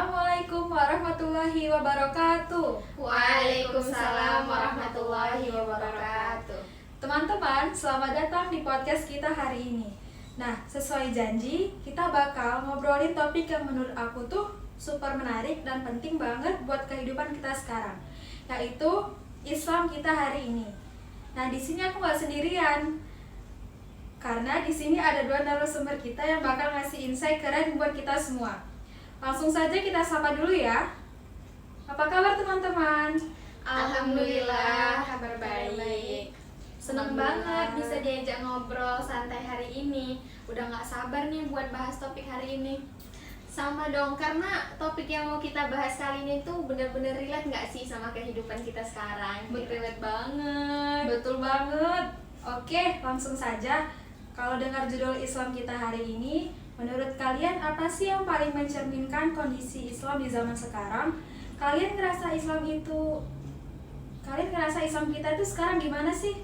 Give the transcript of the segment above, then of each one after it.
Assalamualaikum warahmatullahi wabarakatuh. Waalaikumsalam warahmatullahi wabarakatuh. Teman-teman, selamat datang di podcast kita hari ini. Nah, sesuai janji, kita bakal ngobrolin topik yang menurut aku tuh super menarik dan penting banget buat kehidupan kita sekarang, yaitu Islam kita hari ini. Nah, di sini aku nggak sendirian, karena di sini ada dua narasumber kita yang bakal ngasih insight keren buat kita semua. Langsung saja kita sapa dulu ya. Apa kabar teman-teman? Alhamdulillah, kabar baik. Seneng banget bisa diajak ngobrol santai hari ini. Udah gak sabar nih buat bahas topik hari ini. Sama dong, karena topik yang mau kita bahas kali ini tuh bener-bener relate gak sih sama kehidupan kita sekarang? Relate banget. Betul banget. Oke, langsung saja. Kalau dengar judul Islam kita hari ini, menurut kalian apa sih yang paling mencerminkan kondisi Islam di zaman sekarang? Kalian ngerasa Islam kita itu sekarang gimana sih?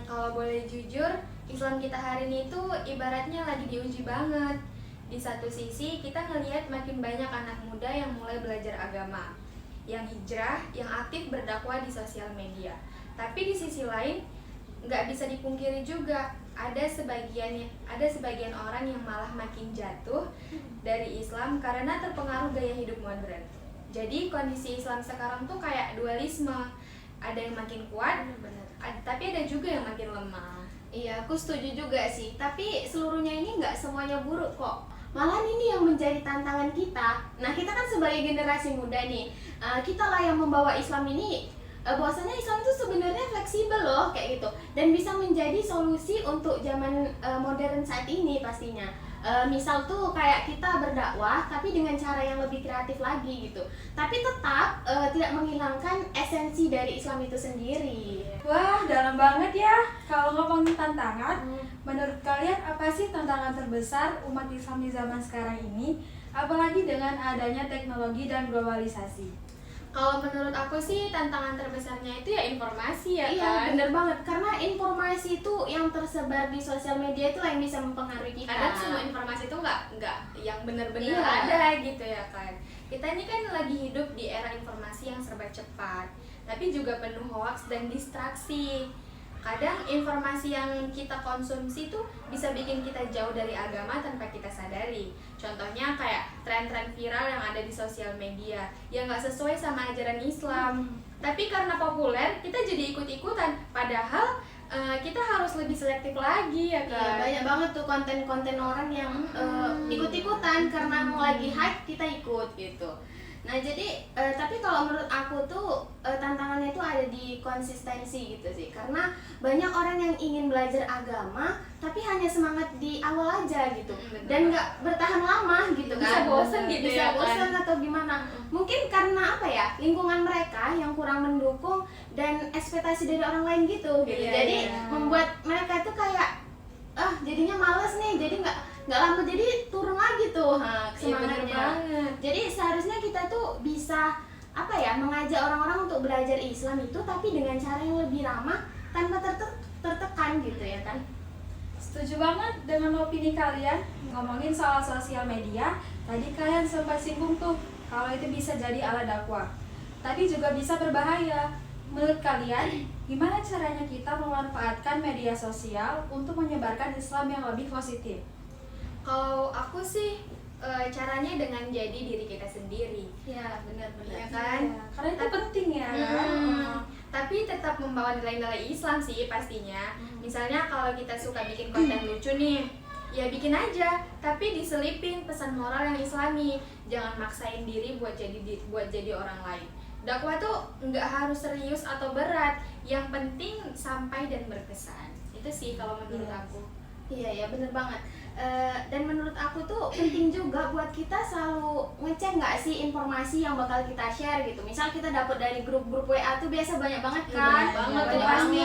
Kalau boleh jujur, Islam kita hari ini tuh ibaratnya lagi diuji banget. Di satu sisi kita ngelihat makin banyak anak muda yang mulai belajar agama, yang hijrah, yang aktif berdakwah di sosial media. Tapi di sisi lain, nggak bisa dipungkiri juga ada sebagian orang yang malah makin jatuh dari Islam karena terpengaruh gaya hidup modern. Jadi kondisi Islam sekarang tuh kayak dualisme, ada yang makin kuat, tapi ada juga yang makin lemah. Iya, aku setuju juga sih. Tapi seluruhnya ini nggak semuanya buruk kok. Malahan ini yang menjadi tantangan kita. Nah, kita kan sebagai generasi muda nih, kita lah yang membawa Islam ini. Bahwasanya Islam itu sebenarnya fleksibel loh kayak gitu, dan bisa menjadi solusi untuk zaman modern saat ini pastinya. Misal tuh kayak kita berdakwah tapi dengan cara yang lebih kreatif lagi gitu, tapi tetap tidak menghilangkan esensi dari Islam itu sendiri. Wah, dalam banget ya. Kalau ngomongin tantangan, menurut kalian apa sih tantangan terbesar umat Islam di zaman sekarang ini, apalagi dengan adanya teknologi dan globalisasi? Kalau menurut aku sih tantangan terbesarnya itu ya informasi ya. Iya, kan? bener banget, karena informasi itu yang tersebar di sosial media itu yang bisa mempengaruhi kita. Kadang semua informasi itu nggak yang benar-benar Iya. ada gitu ya kan. Kita ini kan lagi hidup di era informasi yang serba cepat, tapi juga penuh hoaks dan distraksi. Kadang informasi yang kita konsumsi tuh bisa bikin kita jauh dari agama tanpa kita sadari. Contohnya kayak tren-tren viral yang ada di sosial media yang nggak sesuai sama ajaran Islam. Tapi karena populer, kita jadi ikut-ikutan. Padahal kita harus lebih selektif lagi ya kan. Iya, banyak banget tuh konten-konten orang yang ikut-ikutan karena mau lagi hype kita ikut gitu. Nah jadi tapi kalau menurut aku tuh tantangannya itu ada di konsistensi gitu sih, karena banyak orang yang ingin belajar agama tapi hanya semangat di awal aja gitu, dan nggak bertahan lama gitu Bisa kan. bosen gitu Bisa ya bosen kan? atau gimana, mungkin karena apa ya, lingkungan mereka yang kurang mendukung dan ekspektasi dari orang lain gitu. Iya, Jadi iya. membuat mereka tuh kayak jadinya males nih, jadi nggak lama jadi turun lagi tuh semangatnya. Iya, bener banget. Jadi seharusnya kita tuh bisa apa ya, mengajak orang-orang untuk belajar Islam itu tapi dengan cara yang lebih ramah tanpa tertekan gitu ya kan. Setuju banget dengan opini kalian. Ngomongin soal sosial media, tadi kalian sempat singgung tuh kalau itu bisa jadi alat dakwah, tapi juga bisa berbahaya. Menurut kalian, gimana caranya kita memanfaatkan media sosial untuk menyebarkan Islam yang lebih positif? Kalau aku sih caranya dengan jadi diri kita sendiri. Ya benar-benar. Iya kan? Karena itu penting ya. Tapi tetap membawa nilai-nilai Islam sih pastinya. Misalnya kalau kita suka bikin konten lucu nih, ya bikin aja, tapi diselipin pesan moral yang Islami. Jangan maksain diri buat jadi orang lain. Dakwah tuh nggak harus serius atau berat, yang penting sampai dan berkesan. Itu sih kalau menurut aku. Iya ya, bener banget. Dan menurut aku tuh penting juga buat kita selalu ngecek nggak sih informasi yang bakal kita share gitu. Misal kita dapat dari grup-grup WA tuh biasa banyak banget kan. Banyak Tuh banget. pasti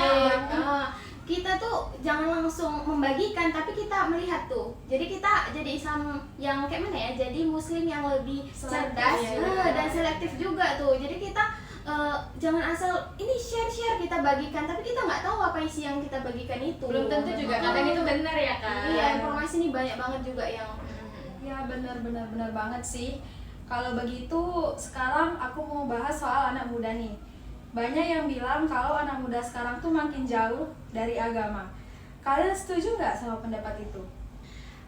kita tuh jangan langsung membagikan, tapi kita melihat tuh. Jadi kita jadi Islam yang kayak mana ya? Jadi Muslim yang lebih cerdas dan selektif juga tuh. Jadi kita jangan asal ini share kita bagikan, tapi kita nggak tahu apa isi yang kita bagikan itu. Belum tentu juga kadang itu benar ya kan. Iya, informasi ini banyak banget juga yang Ya benar banget sih. Kalau begitu sekarang aku mau bahas soal anak muda nih. Banyak yang bilang kalau anak muda sekarang tuh makin jauh dari agama. Kalian setuju nggak sama pendapat itu?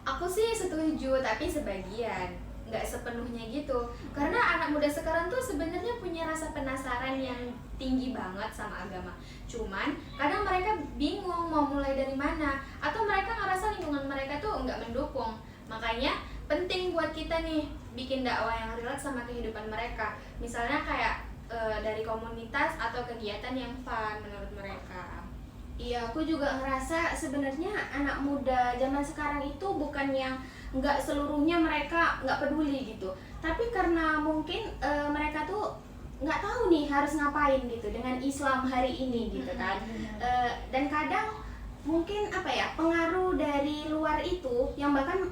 Aku sih setuju, tapi sebagian, nggak sepenuhnya gitu. Karena anak muda sekarang tuh sebenarnya punya rasa penasaran yang tinggi banget sama agama. Cuman kadang mereka bingung mau mulai dari mana, atau mereka ngerasa lingkungan mereka tuh nggak mendukung. Makanya penting buat kita nih bikin dakwah yang relate sama kehidupan mereka. Misalnya kayak dari komunitas atau kegiatan yang fun menurut mereka. Iya, aku juga ngerasa sebenarnya anak muda zaman sekarang itu bukan yang nggak seluruhnya mereka nggak peduli gitu. Tapi karena mungkin mereka tuh nggak tahu nih harus ngapain gitu dengan Islam hari ini gitu kan. Dan kadang mungkin apa ya, pengaruh dari luar itu yang bahkan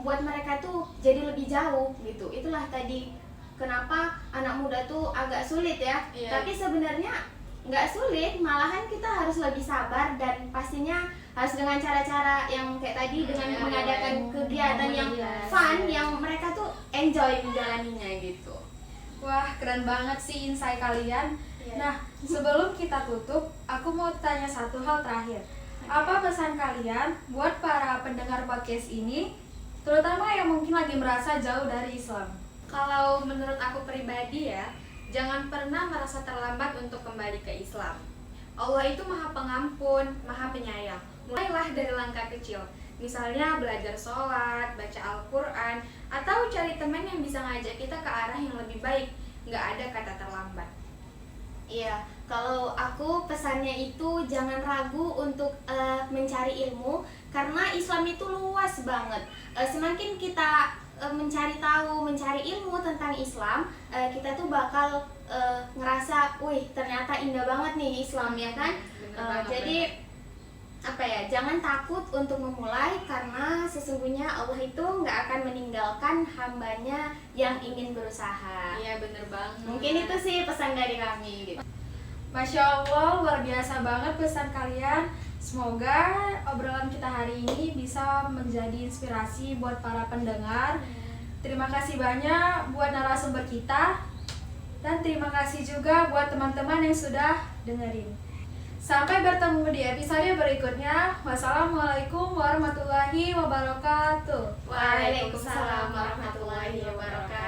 buat mereka tuh jadi lebih jauh gitu. Itulah tadi kenapa anak muda tuh agak sulit ya. Iya. Tapi sebenarnya nggak sulit, malahan kita harus lebih sabar dan pastinya harus dengan cara-cara yang kayak tadi dengan mengadakan kegiatan yang fun yang mereka tuh enjoy menjalaninya gitu. Wah, keren banget sih insight kalian. Iya. Nah, sebelum kita tutup, aku mau tanya satu hal terakhir. Apa pesan kalian buat para pendengar podcast ini, terutama yang mungkin lagi merasa jauh dari Islam? Kalau menurut aku pribadi ya, jangan pernah merasa terlambat untuk kembali ke Islam. Allah itu maha pengampun, maha penyayang. Mulailah dari langkah kecil. Misalnya belajar sholat, baca Al-Quran, atau cari teman yang bisa ngajak kita ke arah yang lebih baik. Nggak ada kata terlambat. Iya, kalau aku pesannya itu jangan ragu untuk mencari ilmu karena Islam itu luas banget. Semakin kita mencari tahu, mencari ilmu tentang Islam, kita tuh bakal ngerasa, wih ternyata indah banget nih Islam ya kan. Jadi apa ya, jangan takut untuk memulai karena sesungguhnya Allah itu nggak akan meninggalkan hambanya yang ingin berusaha. Iya bener banget. Mungkin itu sih pesan dari kami gitu. Masya Allah, luar biasa banget pesan kalian. Semoga obrolan kita hari ini bisa menjadi inspirasi buat para pendengar. Terima kasih banyak buat narasumber kita. Dan terima kasih juga buat teman-teman yang sudah dengerin. Sampai bertemu di episode berikutnya. Wassalamualaikum warahmatullahi wabarakatuh. Waalaikumsalam warahmatullahi wabarakatuh.